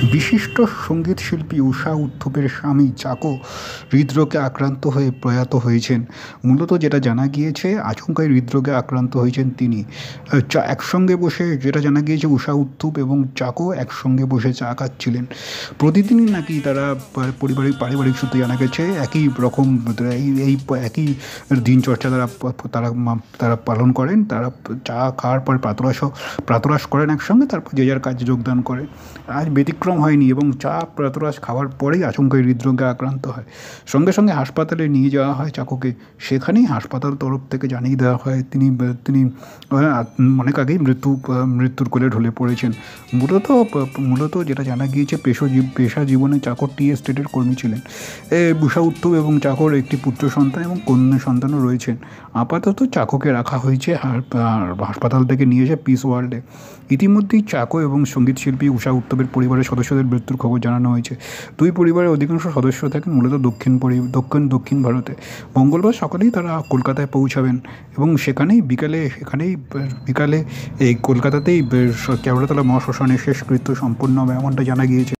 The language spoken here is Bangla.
বিশিষ্ট সঙ্গীতশিল্পী ঊষা উত্থুপের স্বামী চাকো হৃদরোগে আক্রান্ত হয়ে প্রয়াত হয়েছেন। মূলত যেটা জানা গিয়েছে, আচমকাই হৃদরোগে আক্রান্ত হয়েছেন তিনি। একসঙ্গে বসে যেটা জানা গিয়েছে, ঊষা উত্থুপ এবং চাকো একসঙ্গে বসে চা খাচ্ছিলেন। প্রতিদিনই নাকি তারা পারিবারিক সূত্রে জানা গেছে একই রকম এই একই দিনচর্চা তারা পালন করেন। তারা চা খাওয়ার পর প্রাতরাশ করেন একসঙ্গে, তারপর যে যার কাজে যোগদান করে। আজ ব্যতিক্রম হয়নি এবং চা প্রাতরাশ খাওয়ার পরেই আচমকাই হৃদরোগে আক্রান্ত হয়। সঙ্গে সঙ্গে হাসপাতালে নিয়ে যাওয়া হয় চাকোকে। সেখানেই হাসপাতাল তরফ থেকে জানিয়ে দেওয়া হয় তিনি তিনি অনেক আগেই মৃত্যুর কোলে ঢলে পড়েছেন। মূলত যেটা জানা গিয়েছে, পেশা জীবনে চাকর টি এস্টেটের কর্মী ছিলেন। ঊষা উত্থুপ এবং চাকর একটি পুত্র সন্তান এবং কন্যা সন্তানও রয়েছেন। আপাতত চাকোকে রাখা হয়েছে হাসপাতাল থেকে নিয়ে এসে পিস ওয়ার্ল্ডে। ইতিমধ্যেই চাকো এবং সঙ্গীতশিল্পী ঊষা উত্থুপের পরিবারের সদস্যদের মৃত্যুর খবর জানানো হয়েছে। দুই পরিবারের অধিকাংশ সদস্য থাকেন মূলত দক্ষিণ ভারতে। মঙ্গলবার সকালেই তারা কলকাতায় পৌঁছাবেন এবং বিকালে এই কলকাতাতেই কেওড়াতলা মহাশ্মশানে শেষকৃত্য সম্পন্ন হবে, এমনটা জানা গিয়েছে।